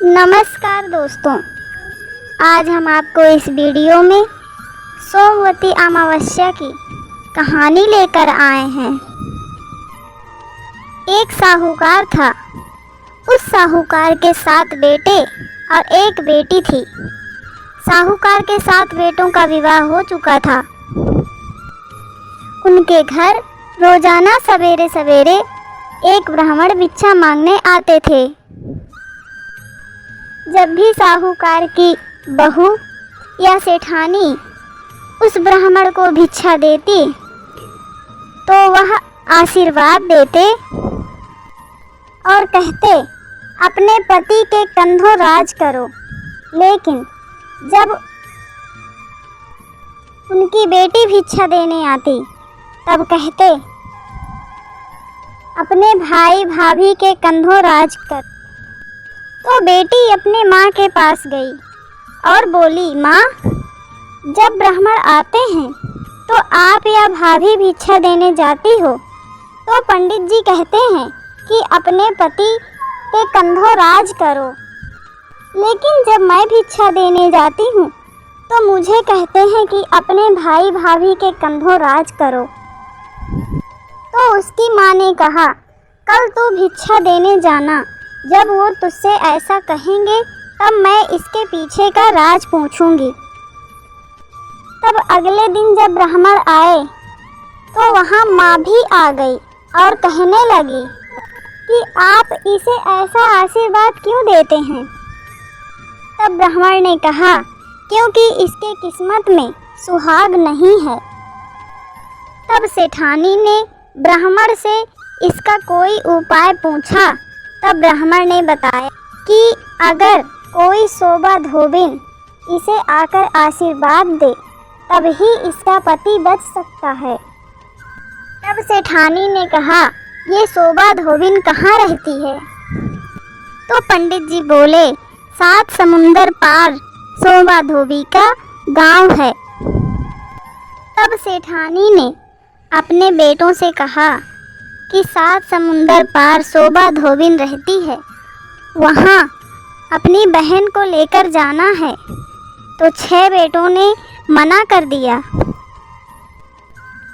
नमस्कार दोस्तों, आज हम आपको इस वीडियो में सोमवती अमावस्या की कहानी लेकर आए हैं। एक साहूकार था। उस साहूकार के 7 बेटे और 1 बेटी थी। साहूकार के 7 बेटों का विवाह हो चुका था। उनके घर रोजाना सवेरे सवेरे एक ब्राह्मण भिक्षा मांगने आते थे। जब भी साहूकार की बहू या सेठानी उस ब्राह्मण को भिक्षा देती तो वह आशीर्वाद देते और कहते, अपने पति के कंधों राज करो। लेकिन जब उनकी बेटी भिक्षा देने आती तब कहते, अपने भाई भाभी के कंधों राज कर। तो बेटी अपने माँ के पास गई और बोली, माँ, जब ब्राह्मण आते हैं तो आप या भाभी भिक्षा देने जाती हो तो पंडित जी कहते हैं कि अपने पति के कंधों राज करो। लेकिन जब मैं भिक्षा देने जाती हूँ तो मुझे कहते हैं कि अपने भाई भाभी के कंधों राज करो। तो उसकी माँ ने कहा, कल तू भिक्षा देने जाना। जब वो तुझसे ऐसा कहेंगे तब मैं इसके पीछे का राज पूछूंगी। तब अगले दिन जब ब्राह्मण आए तो वहाँ माँ भी आ गई और कहने लगी कि आप इसे ऐसा आशीर्वाद क्यों देते हैं। तब ब्राह्मण ने कहा, क्योंकि इसके किस्मत में सुहाग नहीं है। तब सेठानी ने ब्राह्मण से इसका कोई उपाय पूछा। तब ब्राह्मण ने बताया कि अगर कोई शोभा धोबिन इसे आकर आशीर्वाद दे तब ही इसका पति बच सकता है। तब सेठानी ने कहा, ये शोभा धोबिन कहाँ रहती है। तो पंडित जी बोले, 7 समुंदर पार शोभा धोबी का गांव है। तब सेठानी ने अपने बेटों से कहा कि 7 समुंदर पार शोभा धोबिन रहती है, वहाँ अपनी बहन को लेकर जाना है। तो 6 बेटों ने मना कर दिया,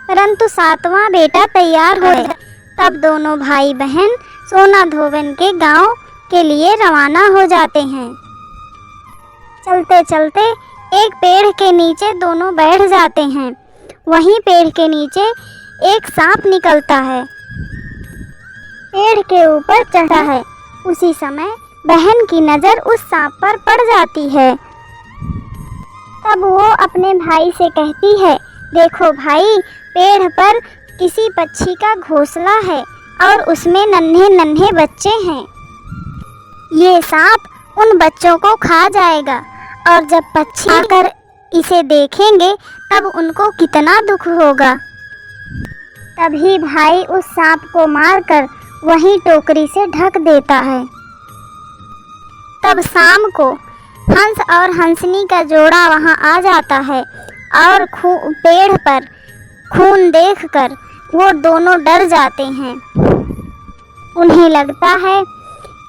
परंतु 7वां बेटा तैयार हो गया। तब दोनों भाई बहन सोना धोबन के गांव के लिए रवाना हो जाते हैं। चलते चलते एक पेड़ के नीचे दोनों बैठ जाते हैं। वहीं पेड़ के नीचे एक सांप निकलता है, पेड़ के ऊपर चढ़ा है। उसी समय बहन की नज़र उस सांप पर पड़ जाती है। तब वो अपने भाई से कहती है, देखो भाई, पेड़ पर किसी पक्षी का घोंसला है और उसमें नन्हे नन्हे बच्चे हैं। ये सांप उन बच्चों को खा जाएगा और जब पक्षी आकर इसे देखेंगे तब उनको कितना दुख होगा। तभी भाई उस सांप को मारकर वहीं टोकरी से ढक देता है। तब शाम को हंस और हंसनी का जोड़ा वहां आ जाता है और पेड़ पर खून देखकर वो दोनों डर जाते हैं। उन्हें लगता है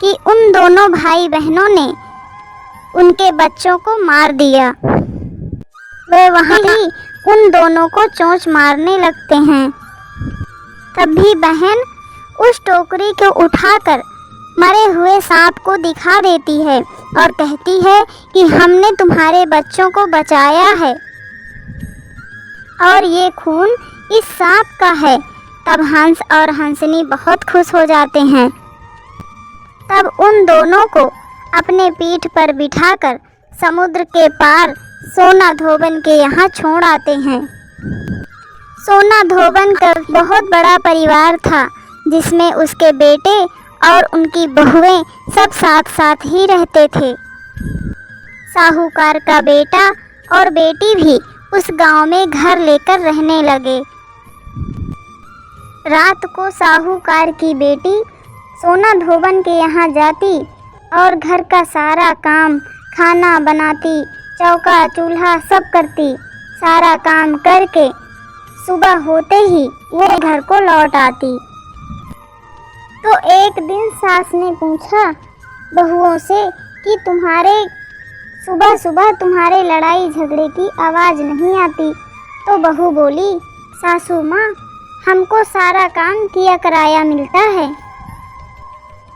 कि उन दोनों भाई बहनों ने उनके बच्चों को मार दिया। वे वहीं ही उन दोनों को चोंच मारने लगते हैं। तभी बहन उस टोकरी को उठाकर मरे हुए सांप को दिखा देती है और कहती है कि हमने तुम्हारे बच्चों को बचाया है और ये खून इस सांप का है। तब हंस और हंसनी बहुत खुश हो जाते हैं। तब उन दोनों को अपने पीठ पर बिठाकर समुद्र के पार सोना धोबन के यहाँ छोड़ आते हैं। सोना धोबन का बहुत बड़ा परिवार था, जिसमें उसके बेटे और उनकी बहुएं सब साथ साथ ही रहते थे। साहूकार का बेटा और बेटी भी उस गांव में घर लेकर रहने लगे। रात को साहूकार की बेटी सोना धोबन के यहाँ जाती और घर का सारा काम, खाना बनाती, चौका चूल्हा सब करती। सारा काम करके सुबह होते ही वो घर को लौट आती। तो एक दिन सास ने पूछा बहुओं से कि सुबह सुबह तुम्हारे लड़ाई झगड़े की आवाज़ नहीं आती। तो बहू बोली, सासू माँ, हमको सारा काम किया कराया मिलता है,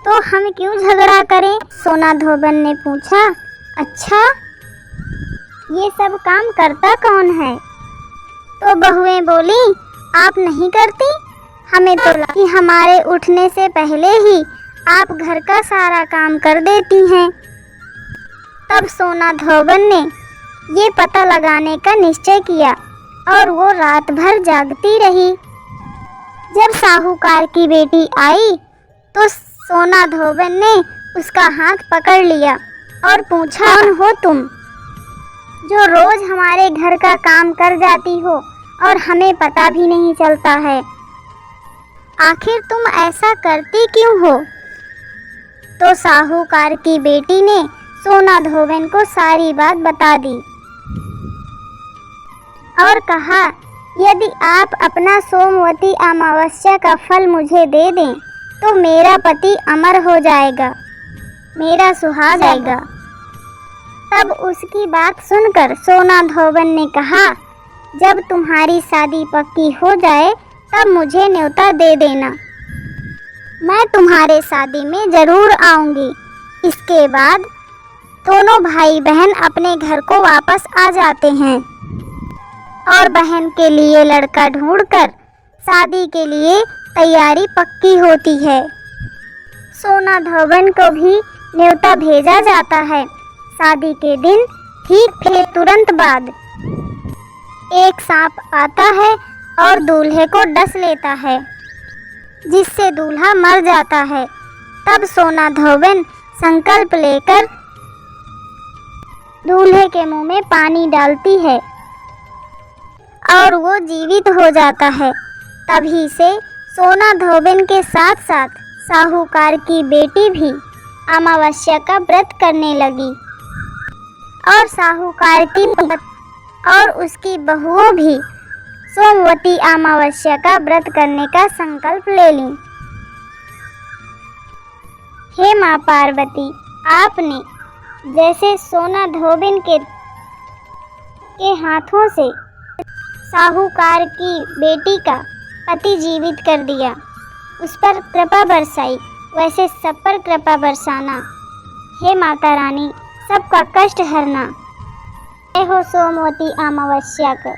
तो हम क्यों झगड़ा करें? सोना धोबन ने पूछा। अच्छा, ये सब काम करता कौन है? तो बहुएं बोली, आप नहीं करती? हमें तो लगा कि हमारे उठने से पहले ही आप घर का सारा काम कर देती हैं। तब सोना धोबन ने ये पता लगाने का निश्चय किया और वो रात भर जागती रही। जब साहूकार की बेटी आई तो सोना धोबन ने उसका हाथ पकड़ लिया और पूछा, कौन हो तुम जो रोज हमारे घर का काम कर जाती हो और हमें पता भी नहीं चलता है? आखिर तुम ऐसा करती क्यों हो? तो साहूकार की बेटी ने सोना धोबन को सारी बात बता दी और कहा, यदि आप अपना सोमवती अमावस्या का फल मुझे दे दें तो मेरा पति अमर हो जाएगा, मेरा सुहाग जाएगा। तब उसकी बात सुनकर सोना धोबन ने कहा, जब तुम्हारी शादी पक्की हो जाए तब मुझे न्योता दे देना, मैं तुम्हारे शादी में ज़रूर आऊँगी। इसके बाद दोनों भाई बहन अपने घर को वापस आ जाते हैं और बहन के लिए लड़का ढूंढकर शादी के लिए तैयारी पक्की होती है। सोना धोबन को भी न्योता भेजा जाता है। शादी के दिन ठीक फिर तुरंत बाद एक सांप आता है और दूल्हे को डस लेता है, जिससे दूल्हा मर जाता है। तब सोना धोबन संकल्प लेकर दूल्हे के मुंह में पानी डालती है और वो जीवित हो जाता है। तभी से सोना धोबन के साथ साथ साहूकार की बेटी भी अमावस्या का व्रत करने लगी और साहूकार की और उसकी बहुओं भी सोमवती अमावस्या का व्रत करने का संकल्प ले ली। हे माँ पार्वती, आपने जैसे सोना धोबन के हाथों से साहूकार की बेटी का पति जीवित कर दिया, उस पर कृपा बरसाई, वैसे सब पर कृपा बरसाना। हे माता रानी, सबका कष्ट हरना। जय हो सोमवती अमावस्या का।